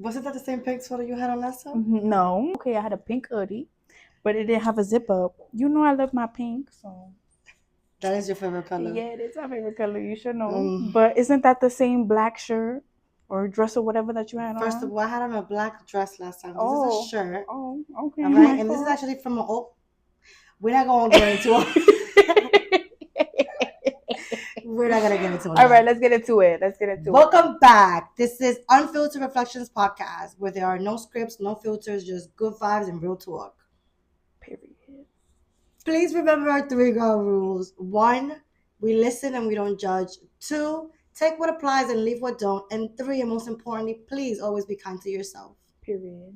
Wasn't that the same pink sweater you had on last time? No. Okay, I had a pink hoodie, but it didn't have a zip up. You know I love my pink, so. That is your favorite color. Yeah, it is my favorite color. You should know. But isn't that the same black shirt or dress or whatever that you had First on? of all, I had on a black dress last time. This is a shirt. Oh, okay. All right, and this is actually from an old. We're not going to get into it. We're not going to get into it. All right, let's get into it. Welcome back. This is Unfiltered Reflections podcast, where there are no scripts, no filters, just good vibes and real talk. Period. Please remember our 3 ground rules. 1, we listen and we don't judge. 2, take what applies and leave what don't. And 3, and most importantly, please always be kind to yourself. Period.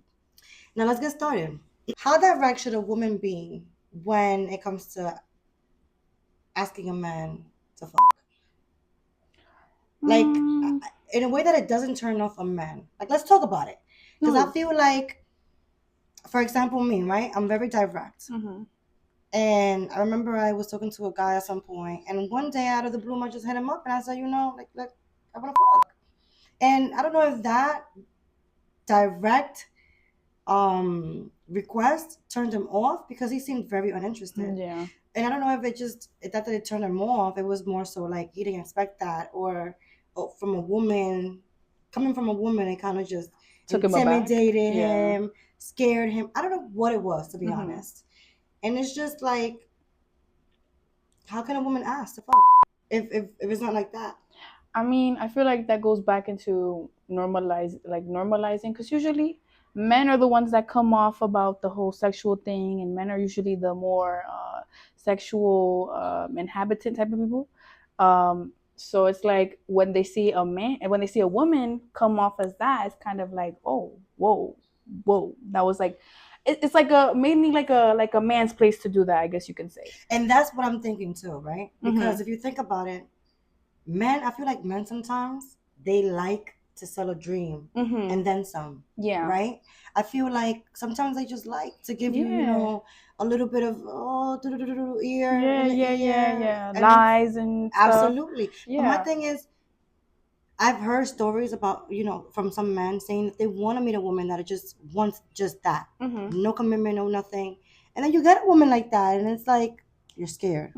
Now let's get started. How direct should a woman be when it comes to asking a man to fuck? Like, in a way that it doesn't turn off a man. Like, let's talk about it. Because I feel like, for example, me, right? I'm very direct. And I remember I was talking to a guy at some point, and one day out of the blue, I just hit him up, and I said, like I want to fuck. And I don't know if that direct request turned him off because he seemed very uninterested. Yeah. And I don't know if it turned him off. It was more so like he didn't expect that, or from a woman, coming from a woman, it kind of just intimidated him, scared him. I don't know what it was, to be honest. And it's just like, how can a woman ask to fuck if it's not like that? I mean, I feel like that goes back into normalizing, because usually men are the ones that come off about the whole sexual thing, and men are usually the more sexual inhabitant type of people. So it's like when they see a man and when they see a woman come off as that, it's kind of like, oh, whoa, that was like, it's like mainly like a man's place to do that, I guess you can say. And that's what I'm thinking too, right? Because if you think about it, men, I feel like men sometimes they like to sell a dream and then some. Yeah. Right? I feel like sometimes they just like to give you, a little bit of ear. Yeah. Lies and stuff. Absolutely. Yeah. But my thing is, I've heard stories about, from some men saying that they want to meet a woman that just wants just that. No commitment, no nothing. And then you get a woman like that, and it's like, you're scared.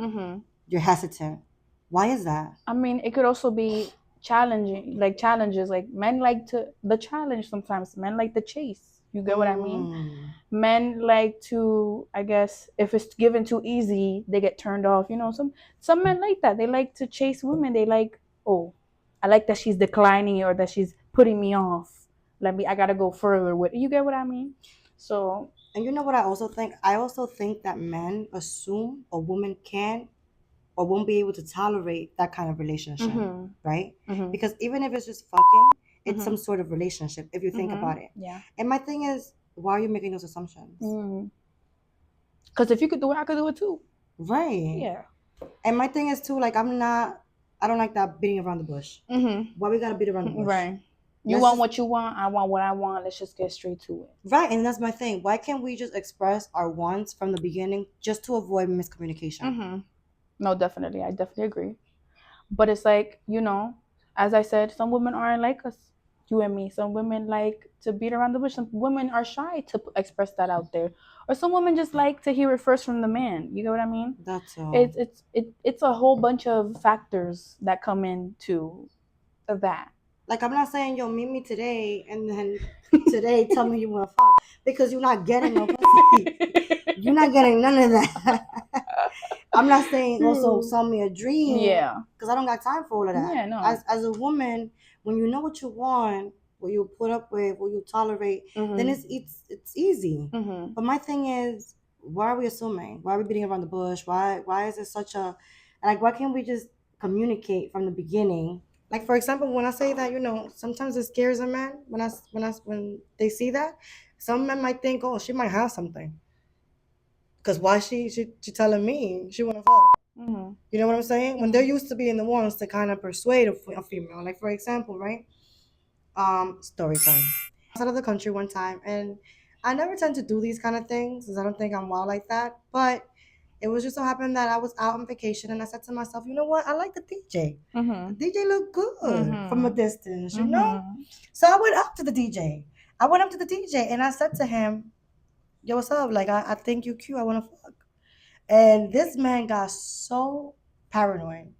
You're hesitant. Why is that? I mean, it could also be challenges. Like, men like the challenge sometimes. Men like the chase. You get what I mean? Men like to, I guess, if it's given too easy, they get turned off. Some men like that. They like to chase women. They like, oh, I like that she's declining or that she's putting me off. I gotta go further with it. You get what I mean? So. And you know what I also think? I also think that men assume a woman can or won't be able to tolerate that kind of relationship, right? Because even if it's just fucking, it's some sort of relationship if you think about it. Yeah. And my thing is, why are you making those assumptions? Because if you could do it, I could do it too. Right. Yeah. And my thing is too, like, I don't like that beating around the bush. Why we gotta beat around the bush? Right. You want what you want, I want what I want. Let's just get straight to it. Right, and that's my thing. Why can't we just express our wants from the beginning just to avoid miscommunication? No, definitely. I definitely agree. But it's like, as I said, some women aren't like us, you and me. Some women like to beat around the bush. Some women are shy to express that out there. Or some women just like to hear it first from the man. You get what I mean? That's all. It's a whole bunch of factors that come into that. Like, I'm not saying, yo, meet me today, and then today tell me you want to fuck, because you're not getting no pussy. You're not getting none of that. I'm not saying also sell me a dream. Yeah. Because I don't got time for all of that. Yeah, no. As a woman, when you know what you want, what you put up with, what you tolerate, then it's easy. But my thing is, why are we assuming? Why are we beating around the bush? Why is it such a, like, why can't we just communicate from the beginning? Like, for example, when I say that, sometimes it scares a man when they see that. Some men might think, oh, she might have something. Because why she telling me she want to fuck? You know what I'm saying? When they're used to being the ones to kind of persuade a female. Like, for example, right? Story time. Outside of the country one time, and I never tend to do these kind of things because I don't think I'm wild like that. But it was just so happened that I was out on vacation, and I said to myself, you know what? I like the DJ. The DJ looked good from a distance, So I went up to the DJ. I went up to the DJ and I said to him, "Yo, what's up? Like, I think you cute. I want to fuck." And this man got so paranoid.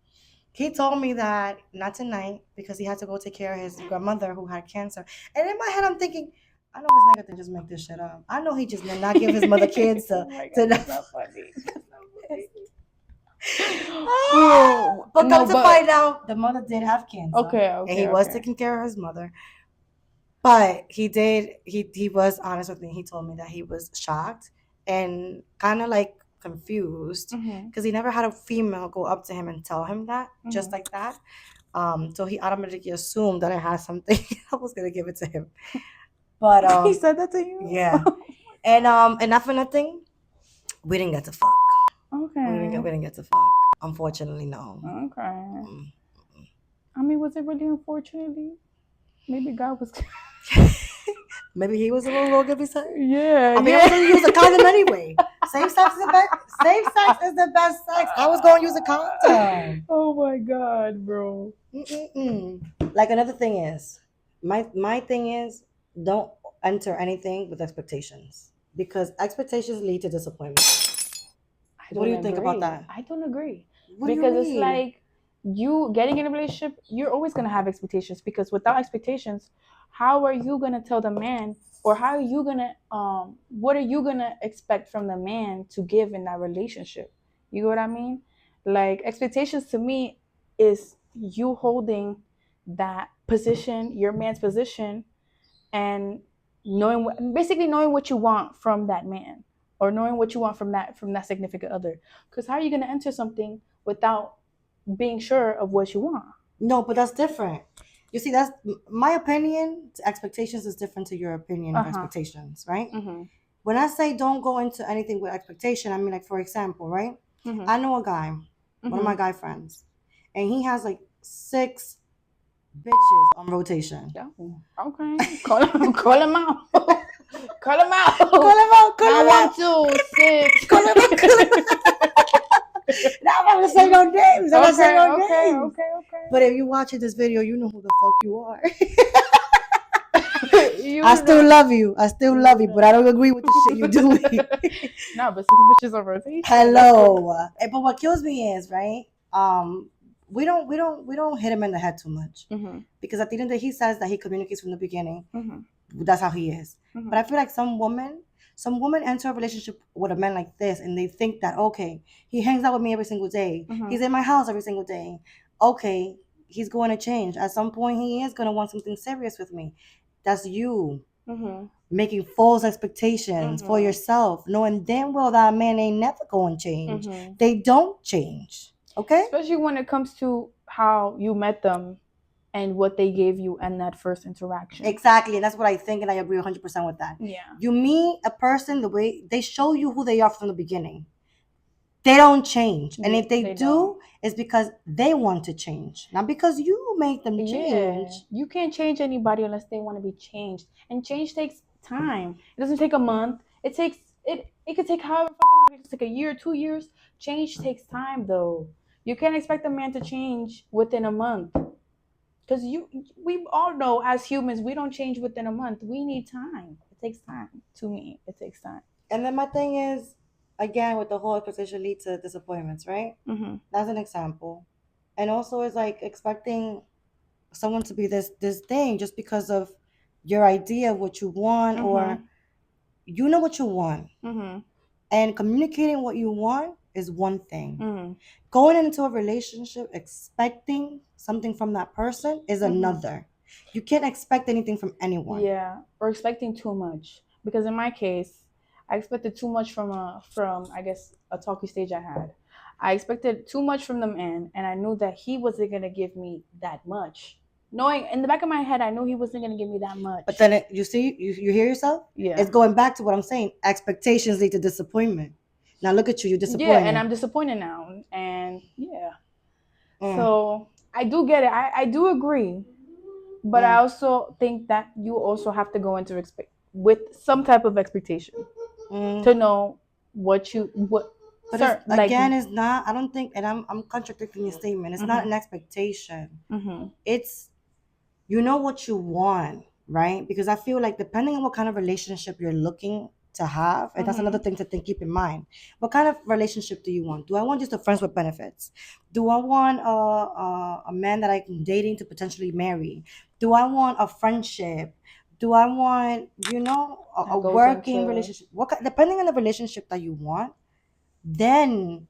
He told me that not tonight because he had to go take care of his grandmother who had cancer. And in my head, I'm thinking, I know this nigga can just make this shit up. I know he just did not give his mother kids to. Oh my God, to that's not funny. That's not funny. Bro, but come no, to but find out, the mother did have cancer. okay, And he was taking care of his mother. But he was honest with me. He told me that he was shocked and kind of like confused because he never had a female go up to him and tell him that just like that. So he automatically assumed that I had something. I was gonna give it to him, but he said that to you. yeah. And not for nothing, we didn't get to fuck. Okay. We didn't get to fuck. Unfortunately, no. Okay. I mean, was it really unfortunately? Maybe God was. Maybe he was a little good beside. Yeah. I mean, I was gonna use a condom anyway. Safe sex is the best. Safe sex is the best sex. I was gonna use a condom. Oh my God, bro. Like another thing is, my thing is, don't enter anything with expectations because expectations lead to disappointment. What do you think about that? I don't agree. What do you Because it's mean? like you getting in a relationship, you're always gonna have expectations because without expectations, how are you gonna tell the man or how are you gonna what are you gonna expect from the man to give in that relationship? You know what I mean? Like expectations to me is you holding that position, your man's position, and basically knowing what you want from that man or knowing what you want from that significant other. Because how are you going to enter something without being sure of what you want? No, but that's different. You see, that's my opinion. Expectations is different to your opinion of expectations, right? When I say don't go into anything with expectation, I mean, like, for example, right? I know a guy, one of my guy friends, and he has like 6 bitches on rotation. Okay. Call him out. Call him out. Call him out. Call him out. 1, 2, 6. Call him out. Call him out. Now I'm not gonna say no names. I'm not saying no names. Okay. But if you're watching this video, you know who the fuck you are. I still love you, but I don't agree with the shit you're doing. No, but 6 bitches on rotation. Hello. But what kills me is, right? We don't hit him in the head too much because at the end of the day, he says that he communicates from the beginning. That's how he is. But I feel like some women enter a relationship with a man like this and they think that, okay, he hangs out with me every single day. He's in my house every single day. Okay, he's going to change. At some point, he is going to want something serious with me. That's you making false expectations for yourself, knowing damn well that man ain't never going to change. They don't change. Okay? Especially when it comes to how you met them and what they gave you in that first interaction. Exactly. And that's what I think, and I agree 100% with that. Yeah. You meet a person the way they show you who they are from the beginning. They don't change. And if they do, it's because they want to change. Not because you make them change. You can't change anybody unless they want to be changed. And change takes time. It doesn't take a month. It could take however fucking long. It could take a year, 2 years. Change takes time though. You can't expect a man to change within a month. Because we all know as humans, we don't change within a month. We need time. It takes time. To me, it takes time. And then my thing is, again, with the whole expectation lead to disappointments, right? That's an example. And also it's like expecting someone to be this thing just because of your idea of what you want or you know what you want. And communicating what you want is one thing. Going into a relationship expecting something from that person is another. You can't expect anything from anyone. Yeah, or expecting too much. Because in my case, I expected too much from I guess a talkie stage I had. I expected too much from the man, and I knew that he wasn't gonna give me that much. Knowing in the back of my head, I knew he wasn't gonna give me that much. But then you hear yourself? Yeah. It's going back to what I'm saying. Expectations lead to disappointment. Now look at you, you're disappointed. Yeah, and I'm disappointed now. And yeah. So I do get it. I do agree. But I also think that you also have to go into with some type of expectation to know what. But it's not. I don't think, and I'm contradicting your statement. It's not an expectation. It's you know what you want, right? Because I feel like depending on what kind of relationship you're looking to have, and that's another thing to keep in mind. What kind of relationship do you want? Do I want just a friends with benefits? Do I want a man that I'm dating to potentially marry? Do I want a friendship? Do I want, a That goes working into, relationship? Depending on the relationship that you want, then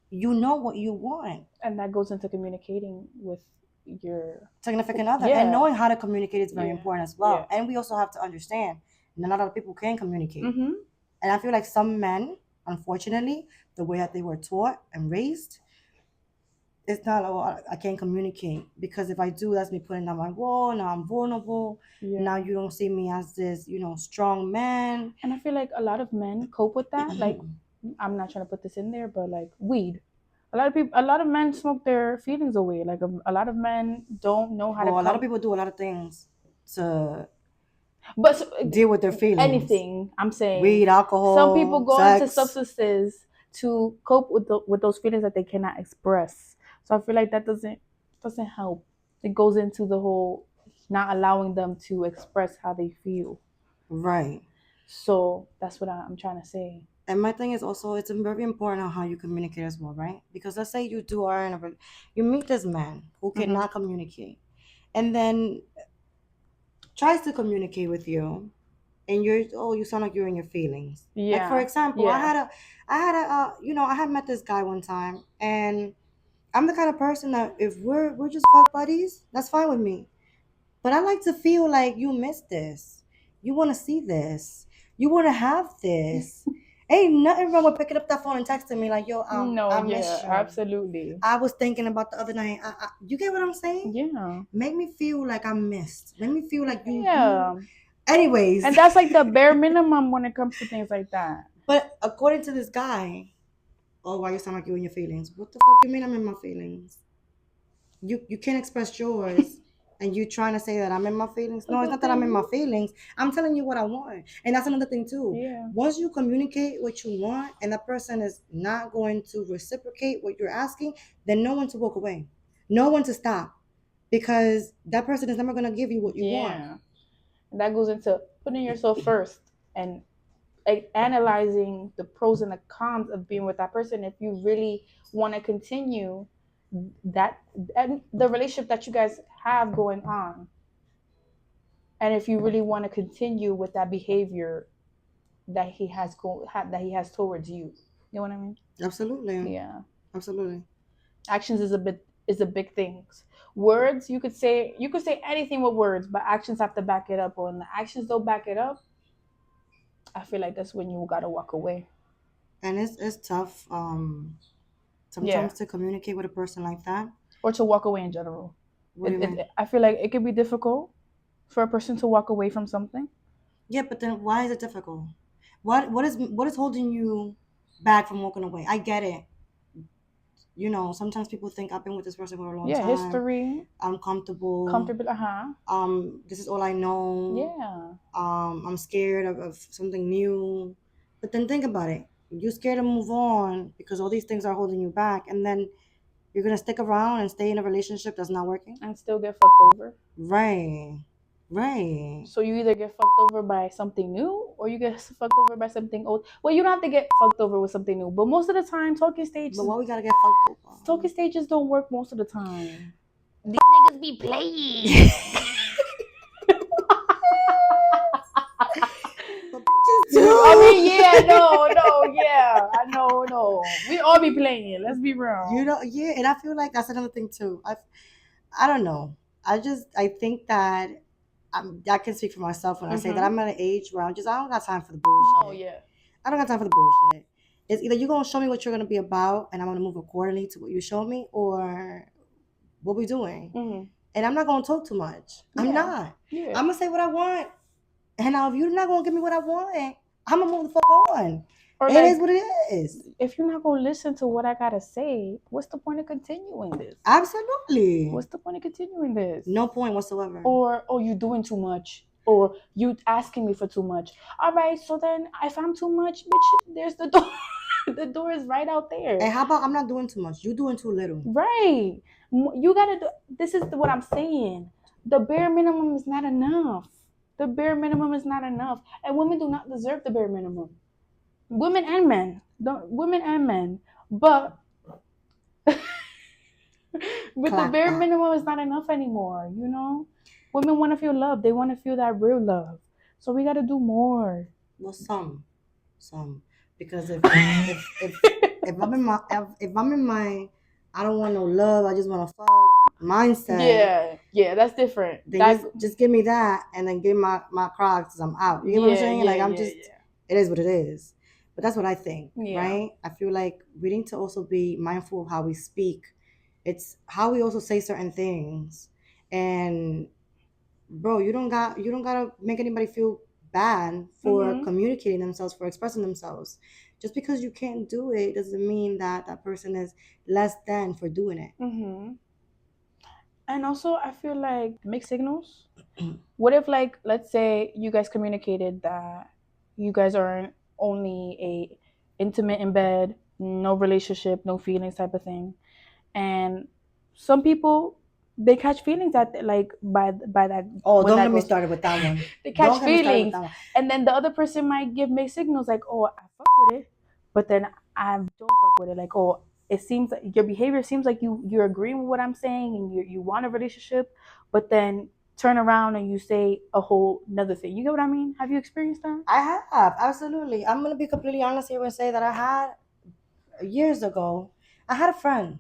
you know what you want. and that goes into communicating with your Significant other, and yeah knowing how to communicate is very yeah important as well. yeah And we also have to understand not a lot of people can communicate. mm-hmm. And I feel like some men, unfortunately, the way that they were taught and raised, it's not, oh, I can't communicate because if I do, that's me putting down my wall. Now I'm vulnerable. Yeah. Now you don't see me as this, strong man. And I feel like a lot of men cope with that. Like, I'm not trying to put this in there, but like weed. A lot of men smoke their feelings away. Like a lot of men don't know how to Well, a lot of come. people do a lot of things to But deal with their feelings. anything, I'm saying. Weed, alcohol, some people go into sex. substances to cope with those feelings that they cannot express. So I feel like that doesn't help. It goes into the whole not allowing them to express how they feel. Right. So that's what I'm trying to say. And my thing is also, it's very important on how you communicate as well, right? Because let's say you meet this man who cannot communicate, and then tries to communicate with you, and you sound like you're in your feelings. Yeah. Like for example, Yeah. I had met this guy one time, and I'm the kind of person that if we're just fuck buddies, that's fine with me. But I like to feel like you missed this. You want to see this. You want to have this. Ain't nothing wrong with picking up that phone and texting me like, yo, No, I yeah, miss you. absolutely. I was thinking about the other night. You get what I'm saying? Yeah. Make me feel like I'm missed. Make me feel like you. Yeah. Anyways. And that's like the bare minimum when it comes to things like that. But according to this guy, oh, why you sound like you in your feelings? What the fuck you mean I'm in my feelings? You can't express yours. And you trying to say that I'm in my feelings? No, it's not that I'm in my feelings. I'm telling you what I want. And that's another thing too. Yeah. Once you communicate what you want and that person is not going to reciprocate what you're asking, then know when to walk away. Know when to stop. Because that person is never going to give you what you want. Yeah. And that goes into putting yourself first and analyzing the pros and the cons of being with that person if you really want to continue that and the relationship that you guys have going on, and if you really want to continue with that behavior that that he has towards you. You know what I mean? Absolutely. Yeah. Absolutely. Actions is a big thing. Words, you could say anything with words, but actions have to back it up. When the actions don't back it up, I feel like that's when you gotta walk away. And it's tough sometimes to communicate with a person like that, or to walk away in general. What do you mean? I feel like it could be difficult for a person to walk away from something. Yeah, but then why is it difficult? What is holding you back from walking away? I get it. Sometimes people think I've been with this person for a long time. History. I'm comfortable. This is all I know. Yeah. I'm scared of something new. But then think about it. You're scared to move on because all these things are holding you back, and then you're gonna stick around and stay in a relationship that's not working and still get fucked over. Right. So you either get fucked over by something new or you get fucked over by something old. Well, you don't have to get fucked over with something new, but most of the time talking stages. But why we gotta get fucked over? Talking stages don't work most of the time. These niggas be playing. I mean, I know. We all be playing. Let's be real. Yeah, and I feel like that's another thing too. I don't know. I think that I can speak for myself when I say that I'm at an age where I don't got time for the bullshit. Oh yeah. I don't got time for the bullshit. It's either you're gonna show me what you're gonna be about, and I'm gonna move accordingly to what you show me, or what we doing. And I'm not gonna talk too much. I'm not. Yeah. I'm gonna say what I want. And now if you're not gonna give me what I want, I'm gonna move the fuck on. It is what it is. If you're not gonna listen to what I gotta say, what's the point of continuing this? Absolutely. What's the point of continuing this? No point whatsoever. Or you doing too much. Or you asking me for too much. All right, so then if I'm too much, bitch, there's the door. The door is right out there. And how about I'm not doing too much? You doing too little. Right. You gotta do. This is what I'm saying. The bare minimum is not enough. The bare minimum is not enough, and women do not deserve the bare minimum. Women and men, don't women and men, but but the bare minimum is not enough anymore. You know, women want to feel love. They want to feel that real love. So we got to do more. Well, some, because if I'm in my I don't want no love, I just want to fuck mindset. Yeah, that's different. Then just give me that, and then give me my Crocs. I'm out. You get what I'm saying? Like I'm just. It is what it is. But that's what I think, right? I feel like we need to also be mindful of how we speak. It's how we also say certain things, and bro, you don't gotta make anybody feel bad for communicating themselves, for expressing themselves. Just because you can't do it doesn't mean that that person is less than for doing it. And also, I feel like mixed signals. What if, like, let's say you guys communicated that you guys are only a intimate in bed, no relationship, no feelings type of thing, and some people they catch feelings at like by that. Oh, don't get me started with that one. They catch feelings, and then the other person might give mixed signals like, "Oh, I fuck with it," but then I don't fuck with it. Like, "Oh, it seems like your behavior seems like you're agreeing with what I'm saying, and you want a relationship," but then turn around and you say a whole another thing. You get what I mean? Have you experienced that? I have, absolutely. I'm gonna be completely honest here and say that I had years ago. I had a friend.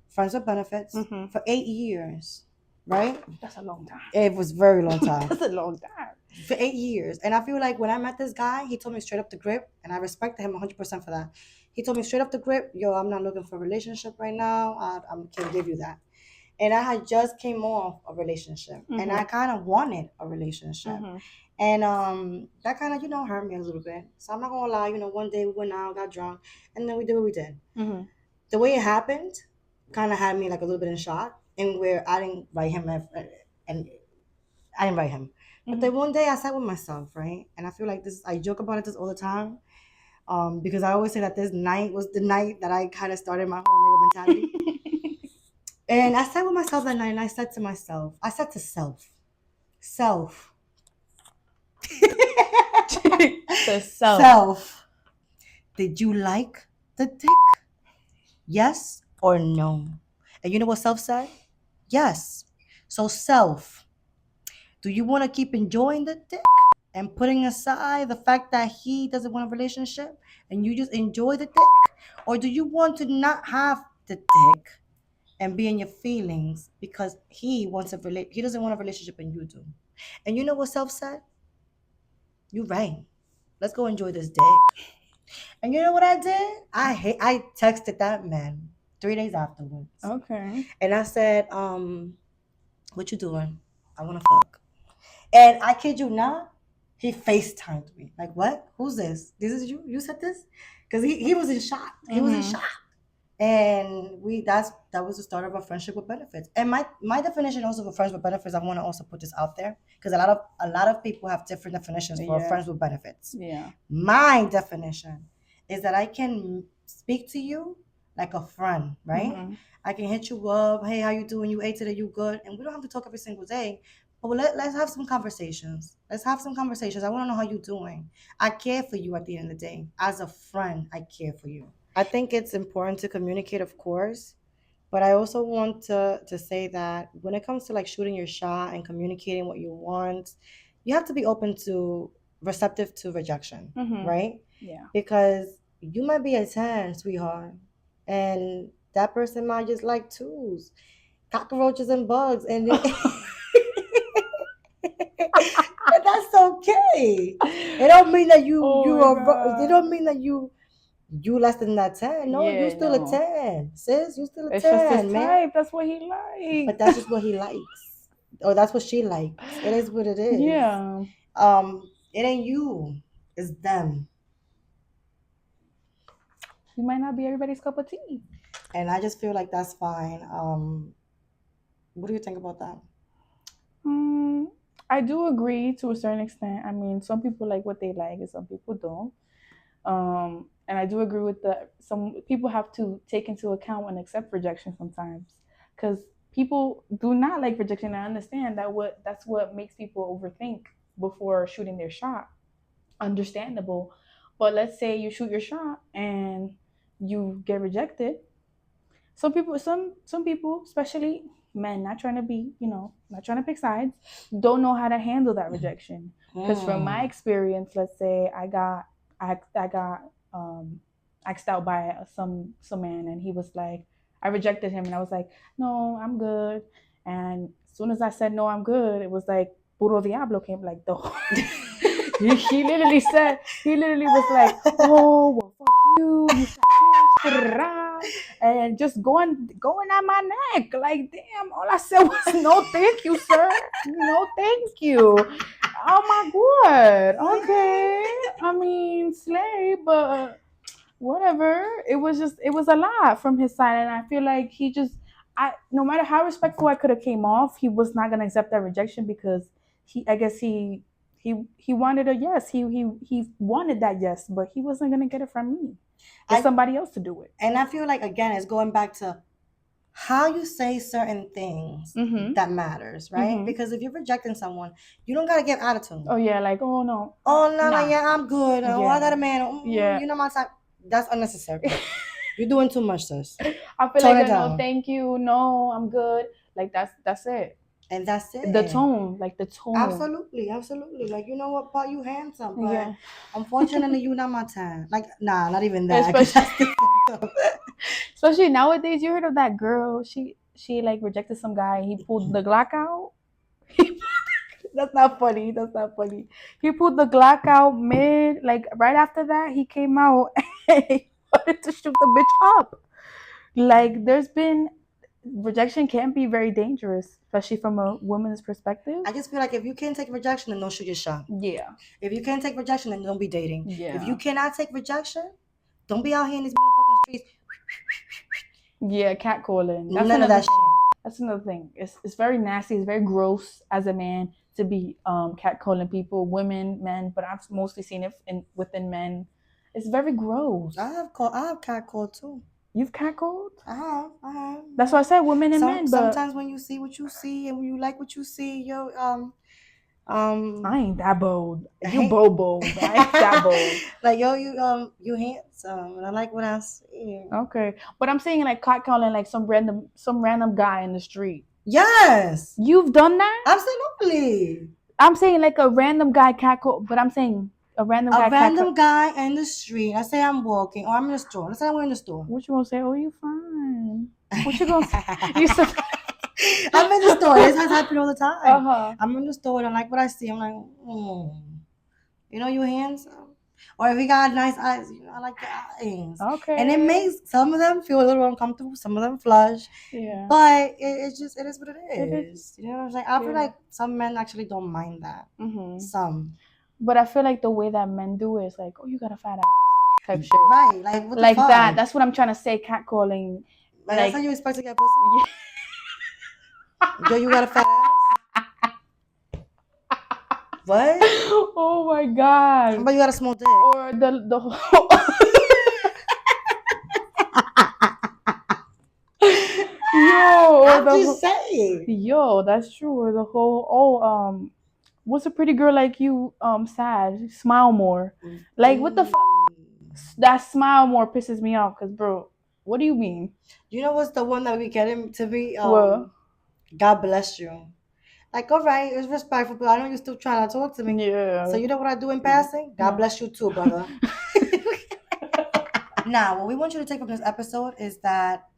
Friends with benefits for 8 years. Right? That's a long time. It was very long time. That's a long time. For 8 years. And I feel like when I met this guy, he told me straight up the grip, and I respected him 100% for that. He told me straight up the grip, yo, I'm not looking for a relationship right now. I can't give you that. And I had just came off a relationship, and I kind of wanted a relationship. And that kind of, hurt me a little bit. So I'm not going to lie, one day we went out, got drunk, and then we did what we did. The way it happened kind of had me like a little bit in shock, and where I didn't write him, and I didn't write him. But then one day I sat with myself, right? And I feel like I joke about this all the time, because I always say that this night was the night that I kind of started my whole nigga mentality. And I sat with myself that night, and I said to self. Self. Did you like the dick? Yes or no? And you know what self said? Yes. So self, do you want to keep enjoying the dick and putting aside the fact that he doesn't want a relationship and you just enjoy the dick? Or do you want to not have the dick and be in your feelings because he doesn't want a relationship and you do? And you know what self said? You right. Let's go enjoy this dick. And you know what I did? I texted that man 3 days afterwards. Okay. And I said, what you doing? I want to fuck. And I kid you not, he FaceTimed me. Like, what? Who's this? This is you? You said this? Because he was in shock. He was in shock. And that was the start of a friendship with benefits. And my definition also for friends with benefits, I want to also put this out there, because a lot of people have different definitions for friends with benefits. Yeah. My definition is that I can speak to you like a friend, right? I can hit you up, hey, how you doing? You ate today, you good? And we don't have to talk every single day. But let's have some conversations. I want to know how you're doing. I care for you at the end of the day. As a friend, I care for you. I think it's important to communicate, of course, but I also want to say that when it comes to like shooting your shot and communicating what you want, you have to be receptive to rejection, right? Yeah. Because you might be a 10, sweetheart, and that person might just like 2s, cockroaches and bugs, and and that's okay. It don't mean that it don't mean that you less than that 10. No, you still a 10, sis. You still a 10, it's just his man. type. That's what he likes. But that's just what he likes, or that's what she likes. It is what it is. Yeah. It ain't you. It's them. You might not be everybody's cup of tea. And I just feel like that's fine. What do you think about that? I do agree to a certain extent. I mean, some people like what they like and some people don't. And I do agree with some people have to take into account and accept rejection sometimes, because people do not like rejection. I understand that's what makes people overthink before shooting their shot. Understandable. But let's say you shoot your shot and you get rejected. Some people, especially men, not trying to be, not trying to pick sides, don't know how to handle that rejection. Because from my experience, let's say I got asked out by some man, and he was like, I rejected him, and I was like, no, I'm good. And as soon as I said no, I'm good, it was like puro diablo came like the he literally was like, oh well, fuck you, you fat bitch, and just going at my neck. Like, damn, all I said was no thank you, sir. No thank you. Oh my god. Okay. I mean, slay, but whatever. It was a lot from his side, and I feel like no matter how respectful I could have came off, he was not gonna accept that rejection because I guess he wanted a yes. He wanted that yes, but he wasn't gonna get it from me. It's somebody else to do it. And I feel like, again, it's going back to how you say certain things that matters, right? Because if you're rejecting someone, you don't gotta give attitude. Oh yeah, like, oh no. Oh no, yeah, I'm good. Oh, I got a man. Yeah. You know my time. That's unnecessary. You're doing too much, sis. I feel like no, thank you. No, I'm good. Like that's it. And that's it. The tone. Absolutely. Like, you know what, Paul, you handsome, but unfortunately, you not my time. Like, nah, not even that. Especially nowadays, you heard of that girl? She like rejected some guy. He pulled the Glock out. That's not funny. He pulled the Glock out right after that. He came out and he wanted to shoot the bitch up. Like, there's been rejection can be very dangerous, especially from a woman's perspective. I just feel like if you can't take rejection, then don't shoot your shot. Yeah. If you can't take rejection, then don't be dating. Yeah. If you cannot take rejection, don't be out here in these motherfucking streets. Yeah, catcalling. None of that shit. That's another thing. It's very nasty. It's very gross as a man to be catcalling people, women, men. But I've mostly seen it within men. It's very gross. I have catcalled too. You've catcalled? I have. That's why I said women and men. But sometimes when you see what you see and when you like what you see, I ain't that bold. You bold. I ain't that bold. Like, you handsome, and I like what I see. Okay, but I'm saying like catcalling like some random guy in the street. Yes, you've done that. Absolutely. I'm saying like a random guy catcall, but I'm saying a random guy in the street. I say I'm walking, or I'm in the store. Let's say we're in the store. What you gonna say? Oh, you fine. What you gonna say? You said. I'm in the store. This has happened all the time. I'm in the store and I like what I see. I'm like, you handsome. Or if he got nice eyes, I like the eyes. Okay. And it makes some of them feel a little uncomfortable, some of them flush. Yeah. But it is what it is. You know what I'm saying? I feel like some men actually don't mind that. Some. But I feel like the way that men do it is like, oh, you got a fat ass type shit. Right. Like, what the fuck? That. That's what I'm trying to say, catcalling. Like, that's how you expect to get pussy? Yo, you got a fat ass? What? Oh my god. How about you got a small dick? Or the whole I'm just saying. Yo, that's true. Or the whole what's a pretty girl like you sad? Smile more. Like, what the fuck? That smile more pisses me off, because bro, what do you mean? You know what's the one that we get him to be? God bless you. Like, all right, it's respectful, but I know you're still trying to talk to me. Yeah. So you know what I do in passing? God bless you too, brother. Now, what we want you to take from this episode is that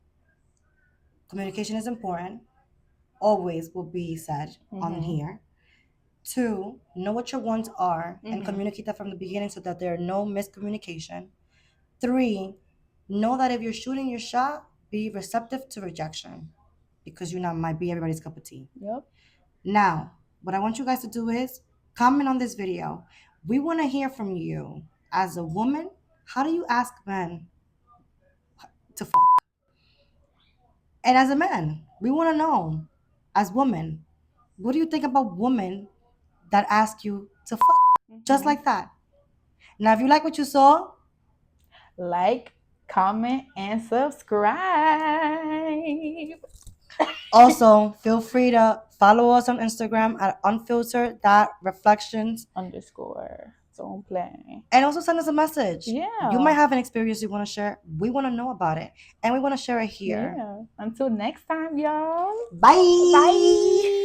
communication is important. Always will be said on here. 2, know what your wants are and communicate that from the beginning so that there are no miscommunication. 3, know that if you're shooting your shot, be receptive to rejection, because might be everybody's cup of tea. Yep. Now, what I want you guys to do is comment on this video. We want to hear from you. As a woman, how do you ask men to fuck? And as a man, we want to know, as women, what do you think about women that ask you to fuck? Just like that. Now, if you like what you saw, like, comment, and subscribe. Also, feel free to follow us on Instagram at unfiltered.reflections. _ Don't play. And also send us a message. Yeah. You might have an experience you want to share. We want to know about it. And we want to share it here. Yeah. Until next time, y'all. Bye. Bye.